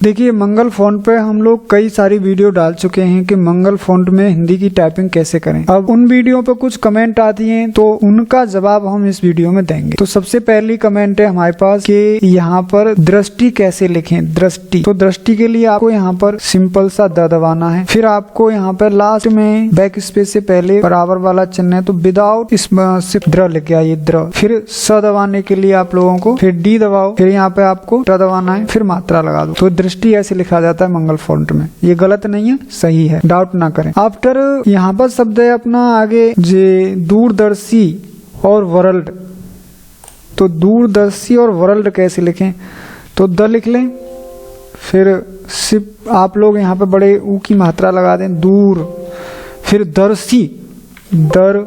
देखिए, मंगल फ़ॉन्ट पे हम लोग कई सारी वीडियो डाल चुके हैं कि मंगल फ़ॉन्ट में हिंदी की टाइपिंग कैसे करें। अब उन वीडियो पे कुछ कमेंट आती हैं तो उनका जवाब हम इस वीडियो में देंगे। तो सबसे पहली कमेंट है हमारे पास कि यहाँ पर दृष्टि कैसे लिखें। दृष्टि, तो दृष्टि के लिए आपको यहाँ पर सिंपल सा द दबाना है। फिर आपको यहाँ पर लास्ट में बैक स्पेस से पहले बराबर वाला चिन्ह है तो विदाउट सिर्फ द्र लिख गया ये द्र। फिर स दबाने के लिए आप लोगों को फिर डी दबाओ, फिर यहाँ पे आपको ट दबाना है, फिर मात्रा लगा दो। तो दृष्टि ऐसे लिखा जाता है मंगल फ़ॉन्ट में। ये गलत नहीं है, सही है, डाउट ना करें। आफ्टर यहाँ पर शब्द है अपना आगे जे दूरदर्शी और वर्ल्ड। तो दूरदर्शी और वर्ल्ड कैसे लिखें, तो द लिख लें, फिर सिर्फ आप लोग यहाँ पे बड़े ऊ की मात्रा लगा दें, दूर, फिर दर्शी, दर,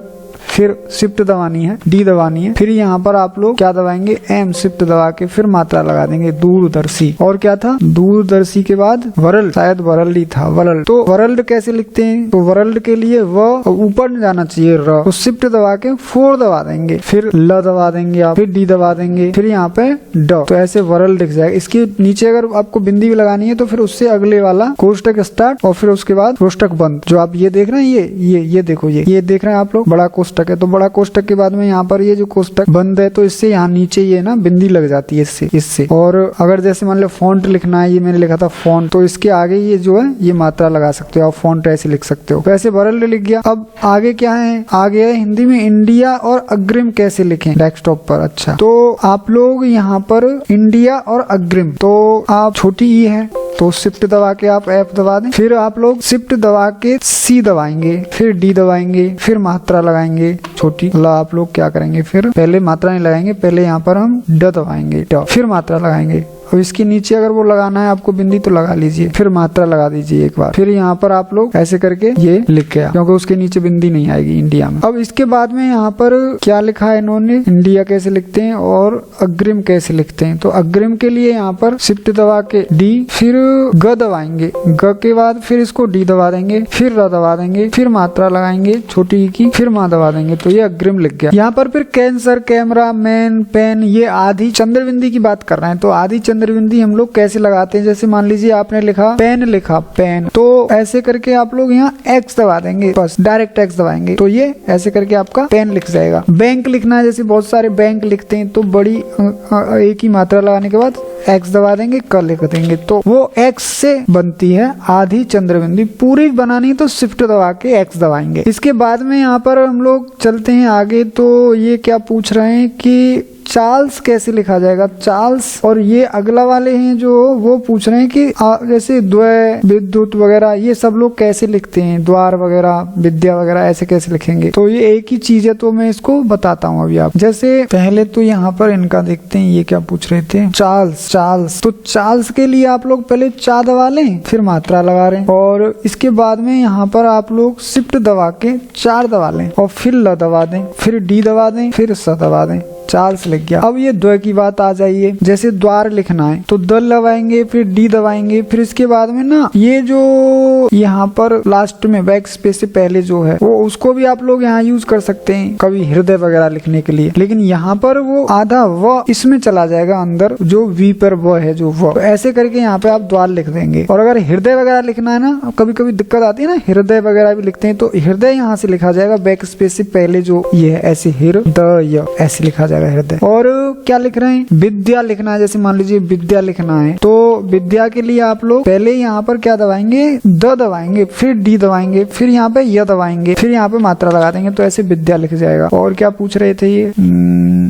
फिर शिफ्ट दबानी है, डी दबानी है, फिर यहाँ पर आप लोग क्या दबाएंगे, एम, शिफ्ट दबा के फिर मात्रा लगा देंगे, दूरदर्शी। और क्या था, दूरदर्शी के बाद वर्ल्ड, शायद वर्ल्ड ही था, वर्ल्ड। तो वर्ल्ड कैसे लिखते हैं, तो वर्ल्ड के लिए व ऊपर जाना चाहिए र, तो शिफ्ट दबा के 4 दबा देंगे, फिर ल दबा देंगे आप, फिर डी दबा देंगे, फिर यहाँ पे ड। तो ऐसे वर्ल्ड लिख जाएगा। इसके नीचे अगर आपको बिंदी भी लगानी है तो फिर उससे अगले वाला कोष्टक स्टार्ट और फिर उसके बाद कोष्टक बंद। जो आप ये देख रहे हैं, ये देखो, ये देख रहे हैं आप लोग, बड़ा कोष्टक है। तो बड़ा कोष्टक के बाद में यहाँ पर ये जो कोष्टक बंद है तो इससे यहाँ नीचे ये ना बिंदी लग जाती है इससे। और अगर जैसे मान लो फॉन्ट लिखना है, ये मैंने लिखा था फॉन्ट, तो इसके आगे ये जो है ये मात्रा लगा सकते हो आप, फॉन्ट ऐसे लिख सकते हो। वैसे वर्ल्ड लिख गया। अब आगे क्या है, आगे है हिंदी में इंडिया और अग्रिम कैसे लिखें डेस्कटॉप पर। अच्छा, तो आप लोग यहाँ पर इंडिया और अग्रिम, तो आप छोटी ई है तो शिफ्ट दबा के आप एफ दबा दें, फिर आप लोग शिफ्ट दबा के सी दबाएंगे, फिर डी दबाएंगे, फिर मात्रा लगाएंगे छोटी। मतलब आप लोग क्या करेंगे, फिर पहले मात्रा नहीं लगाएंगे, पहले यहाँ पर हम ड दबाएंगे, फिर मात्रा लगाएंगे। और इसके नीचे अगर वो लगाना है आपको बिंदी तो लगा लीजिए, फिर मात्रा लगा दीजिए एक बार, फिर यहाँ पर आप लोग ऐसे करके ये लिख गया, क्योंकि उसके नीचे बिंदी नहीं आएगी इंडिया में। अब इसके बाद में यहाँ पर क्या लिखा है इन्होंने, इंडिया कैसे लिखते हैं और अग्रिम कैसे लिखते हैं। तो अग्रिम के लिए यहाँ पर शिफ्ट दबा के डी, फिर ग दबाएंगे, ग के बाद फिर इसको डी दबा देंगे, फिर र दबा देंगे, फिर मात्रा लगाएंगे छोटी की, फिर माँ दबा देंगे, तो ये अग्रिम लिख गया। यहाँ पर फिर कैंसर, कैमरा, मैन, पेन, ये आधी चंद्र बिंदी की बात कर रहे हैं। तो आधी चंद्रबिंदी हम लोग कैसे लगाते हैं, जैसे मान लीजिए आपने लिखा पेन, लिखा पेन, तो ऐसे करके आप लोग यहाँ एक्स दबा देंगे, बस डायरेक्ट एक्स दबाएंगे, तो ये ऐसे करके आपका पेन लिख जाएगा। बैंक लिखना है, जैसे बहुत सारे बैंक लिखते हैं तो बड़ी एक ही मात्रा लगाने के बाद एक्स दबा देंगे, क लिख देंगे, तो वो एक्स से बनती है आधी चंद्रबिंदी। पूरी बनानी तो शिफ्ट दबा के एक्स दबाएंगे। इसके बाद में यहाँ पर हम लोग चलते हैं आगे। तो ये क्या पूछ रहे हैं कि चार्ल्स कैसे लिखा जाएगा, चार्ल्स। और ये अगला वाले हैं जो वो पूछ रहे हैं कि जैसे द्वय, विद्युत वगैरह ये सब लोग कैसे लिखते हैं, द्वार वगैरह, विद्या वगैरह ऐसे कैसे लिखेंगे। तो ये एक ही चीज है, तो मैं इसको बताता हूँ अभी आप। जैसे पहले तो यहाँ पर इनका देखते हैं, ये क्या पूछ रहे थे, चार्ल्स। चार्ल्स, तो चार्ल्स के लिए आप लोग पहले चा दबा लें, फिर मात्रा लगा रहे हैं, और इसके बाद में यहाँ पर आप लोग शिफ्ट दबा के 4 दबा लें, और फिर ल दबा दें, फिर डी दबा दें, फिर स दबा दें, चार्ल्स लिख गया। अब ये द्वय की बात आ जाइए, जैसे द्वार लिखना है तो द दबाएंगे, फिर डी दबाएंगे, फिर इसके बाद में ना ये जो यहाँ पर लास्ट में बैक स्पेस से पहले जो है वो उसको भी आप लोग यहाँ यूज कर सकते हैं कभी हृदय वगैरह लिखने के लिए, लेकिन यहाँ पर वो आधा व इसमें चला जाएगा अंदर, जो वी पर व है जो व, तो ऐसे करके यहाँ पे आप द्वार लिख देंगे। और अगर हृदय वगैरह लिखना है ना, कभी कभी दिक्कत आती है ना, हृदय वगैरह भी लिखते हैं, तो हृदय यहाँ से लिखा जाएगा बैक स्पेस से पहले जो ये है, ऐसे हृदय ऐसे लिखा जाएगा हृदय। और क्या लिख रहे हैं, विद्या लिखना है, जैसे मान लीजिए विद्या लिखना है, तो विद्या के लिए आप लोग पहले यहाँ पर क्या दबाएंगे, द दबाएंगे, फिर डी दबाएंगे, फिर यहाँ पे य दबाएंगे, फिर यहाँ पे मात्रा लगा देंगे, तो ऐसे विद्या लिख जाएगा। और क्या पूछ रहे थे ये,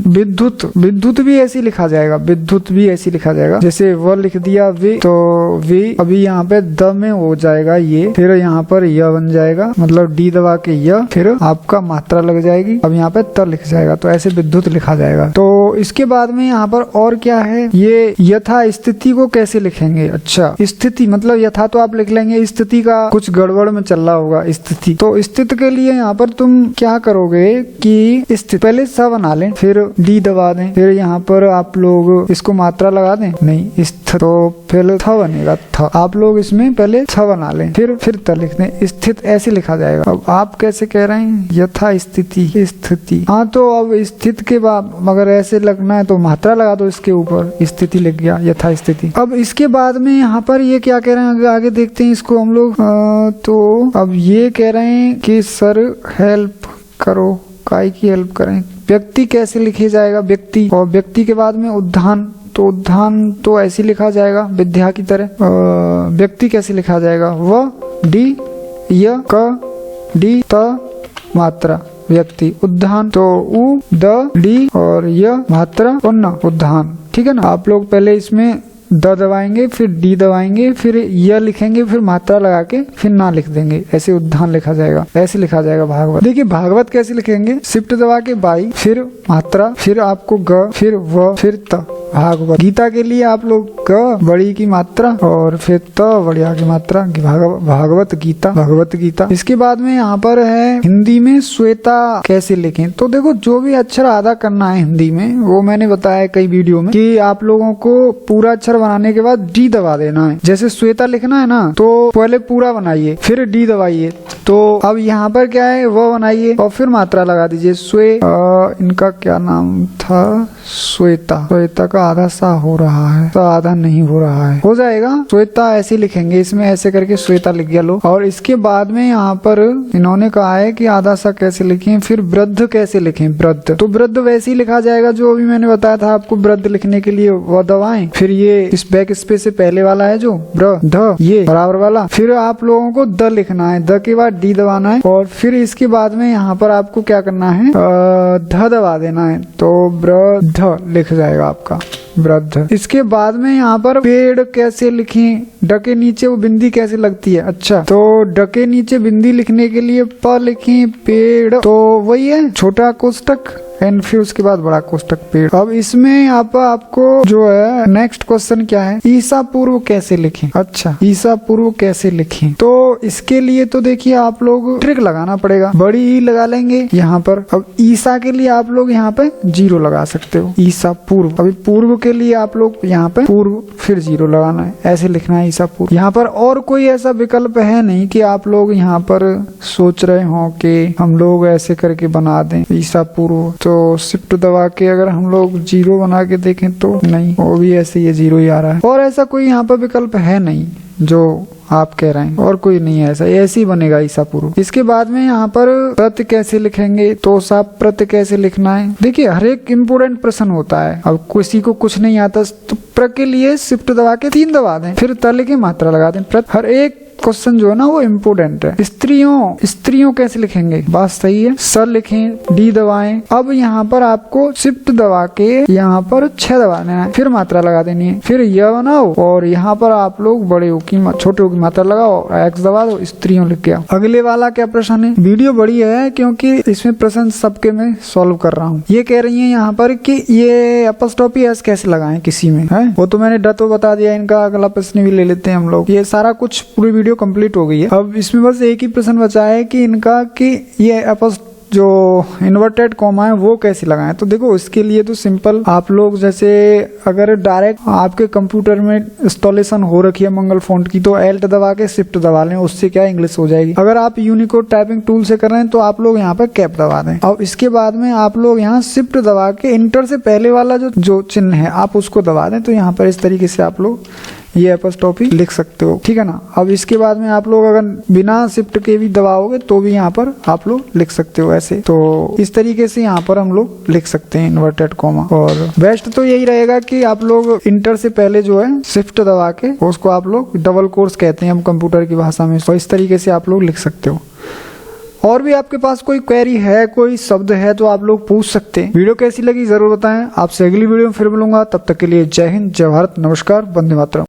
विद्युत। विद्युत भी ऐसे लिखा जाएगा, विद्युत भी ऐसे लिखा जाएगा, जैसे वो लिख दिया वे, तो वे अभी यहाँ पे द में हो जाएगा ये, फिर यहाँ पर य बन जाएगा, मतलब डी दबा के य, फिर आपका मात्रा लग जाएगी, अब यहाँ पे त लिख जाएगा, तो ऐसे विद्युत लिखा जाएगा। तो इसके बाद में यहाँ पर और क्या है, ये यथा स्थिति को कैसे लिखेंगे। अच्छा, स्थिति मतलब यथा तो आप लिख लेंगे, स्थिति का कुछ गड़बड़ में चल रहा होगा स्थिति, तो स्थिति के लिए यहाँ पर तुम क्या करोगे कि स्थिति पहले स बना लें, फिर डी दबा दें, फिर यहाँ पर आप लोग इसको मात्रा लगा दें, नहीं स्थित, तो फिर थ बनेगा थ, आप लोग इसमें पहले थ बना लें, फिर त लिख दें, स्थित ऐसे लिखा जाएगा। अब आप कैसे कह रहे हैं, यथा स्थिति, स्थिति, हाँ, तो अब स्थित के बाद अब अगर ऐसे लगना है तो मात्रा लगा दो इसके ऊपर, स्थिति लिख गया, यथा स्थिति। अब इसके बाद में यहाँ पर ये क्या कह रहे हैं, आगे देखते हैं इसको हम लोग। तो अब ये कह रहे हैं कि सर हेल्प करो, काय की हेल्प करें। व्यक्ति कैसे लिखे जाएगा, व्यक्ति, और व्यक्ति के बाद में उद्यान, तो उद्यान तो ऐसे लिखा जाएगा विद्या की तरह। व्यक्ति कैसे लिखा जाएगा, व डी य क डी त मात्रा व्यक्ति। उद्यान तो उ द डी और य मात्रा और न उद्यान, ठीक है ना। आप लोग पहले इसमें द दबाएंगे, फिर डी दबाएंगे, फिर य लिखेंगे, फिर मात्रा लगा के फिर ना लिख देंगे, ऐसे उद्यान लिखा जाएगा। ऐसे लिखा जाएगा भागवत। देखिए भागवत कैसे लिखेंगे, शिफ्ट दबा के बाई, फिर मात्रा, फिर आपको ग, फिर व, फिर त भागवत। गीता के लिए आप लोग ग बड़ी की मात्रा और फिर त बढ़िया की मात्रा, भागवत गीता, भगवत गीता। इसके बाद में यहाँ पर है हिंदी में श्वेता कैसे लिखें। तो देखो जो भी अक्षर आधा करना है हिंदी में, वो मैंने बताया कई वीडियो में कि आप लोगों को पूरा अक्षर बनाने के बाद डी दबा देना है। जैसे श्वेता लिखना है ना, तो पहले पूरा बनाइए, फिर डी दबाइए। तो अब यहाँ पर क्या है, वो बनाइए और फिर मात्रा लगा दीजिए। इनका क्या नाम था, श्वेता। श्वेता का आधा सा हो रहा है, तो आधा नहीं हो रहा है, हो जाएगा। श्वेता ऐसे लिखेंगे, इसमें ऐसे करके श्वेता लिख गया लो। और इसके बाद में यहाँ पर इन्होंने कहा है कि आधा सा कैसे लिखें, फिर वृद्ध कैसे लिखें। वृद्ध, तो वृद्ध वैसे ही लिखा जाएगा जो अभी मैंने बताया था आपको। वृद्ध लिखने के लिए वो दबाएं, फिर ये इस बैक स्पेस से पहले वाला है जो वृद्ध, ये बराबर वाला, फिर आप लोगों को द लिखना है, द के बाद डी दबाना है और फिर इसके बाद में यहाँ पर आपको क्या करना है, ध दबा देना है, तो वृद्ध लिख जाएगा आपका वृद्ध। इसके बाद में यहाँ पर पेड़ कैसे लिखें, ड के नीचे वो बिंदी कैसे लगती है। अच्छा, तो ड के नीचे बिंदी लिखने के लिए प लिखें, पेड़, तो वही है छोटा कोष्टक एंड फिर उसके बाद बड़ा कोष्टक पेड़। अब इसमें यहाँ पर आपको जो है नेक्स्ट क्वेश्चन क्या है, ईसा पूर्व कैसे लिखें। अच्छा, ईसा पूर्व कैसे लिखें, तो इसके लिए तो देखिए आप लोग ट्रिक लगाना पड़ेगा। बड़ी ई लगा लेंगे यहाँ पर। अब ईसा के लिए आप लोग यहाँ पे 0 लगा सकते हो, ईसा पूर्व। अभी पूर्व के लिए आप लोग यहाँ पे पूर्व फिर 0 लगाना है, ऐसे लिखना है ईसा पूर्व। यहाँ पर और कोई ऐसा विकल्प है नहीं कि आप लोग यहाँ पर सोच रहे हो कि हम लोग ऐसे करके बना दें ईसा पूर्व। तो शिफ्ट दबा के अगर हम लोग 0 बना के देखें तो नहीं, वो भी ऐसे ये 0 ही आ रहा है। और ऐसा कोई यहाँ पर विकल्प है नहीं जो आप कह रहे हैं, और कोई नहीं है ऐसा, ऐसे ही बनेगा ईसा पूर्व। इसके बाद में यहाँ पर प्रत्य कैसे लिखेंगे, तो साफ प्रत्य कैसे लिखना है। देखिए हर एक इम्पोर्टेंट प्रश्न होता है। अब किसी को कुछ नहीं आता तो प्र के लिए शिफ्ट दबा के 3 दबा दें, फिर त लिखे मात्रा लगा दें। हर एक क्वेश्चन जो है ना वो इम्पोर्टेंट है। स्त्रियों कैसे लिखेंगे, बात सही है, स लिखें, डी दबाएं। अब यहाँ पर आपको शिफ्ट दबा के यहाँ पर 6 दबा देना है, फिर मात्रा लगा देनी है, फिर यह बनाओ और यहाँ पर आप लोग बड़े की छोटे की मात्रा लगाओ, एक्स दबा दो, स्त्रियों लिख गया। अगले वाला क्या प्रश्न है, वीडियो बड़ी है क्योंकि इसमें प्रश्न सबके मैं सॉल्व कर रहा हूँ। ये कह रही है यहाँ पर कि ये अपॉस्ट्रोफी एस कैसे लगाएं किसी में है, वो तो मैंने तो बता दिया। इनका अगला प्रश्न भी ले लेते हैं हम लोग। ये सारा कुछ पूरी वीडियो कंप्लीट हो गई है। अब इसमें बस एक ही प्रश्न बचा है कि इनका कि ये जो इन्वर्टेड कॉमा है वो कैसे लगाएं। तो देखो इसके लिए तो सिंपल, आप लोग जैसे अगर डायरेक्ट आपके कंप्यूटर में इंस्टॉलेशन हो रखी है मंगल फॉन्ट की, तो एल्ट दबा के शिफ्ट दबा लें, उससे क्या इंग्लिश हो जाएगी। अगर आप यूनिकोड टाइपिंग टूल से कर रहे हैं तो आप लोग यहाँ पर कैप दबा दें और इसके बाद में आप लोग यहाँ शिफ्ट दबा के इंटर से पहले वाला जो चिन्ह है आप उसको दबा दें। तो यहाँ पर इस तरीके से आप लोग ये अपॉस्ट्रोफी लिख सकते हो, ठीक है ना। अब इसके बाद में आप लोग अगर बिना शिफ्ट के भी दबाओगे तो भी यहाँ पर आप लोग लिख सकते हो ऐसे। तो इस तरीके से यहाँ पर हम लोग लिख सकते हैं इन्वर्टेड कॉमा। और बेस्ट तो यही रहेगा कि आप लोग इंटर से पहले जो है शिफ्ट दबा के, उसको आप लोग डबल कोर्स कहते हैं हम कंप्यूटर की भाषा में, तो इस तरीके से आप लोग लिख सकते हो। और भी आपके पास कोई क्वेरी है, कोई शब्द है तो आप लोग पूछ सकते हैं। वीडियो कैसी लगी जरूर बताएं। आपसे अगली वीडियो में फिर मिलूंगा, तब तक के लिए जय हिंद, जय भारत, नमस्कार, वंदे मातरम।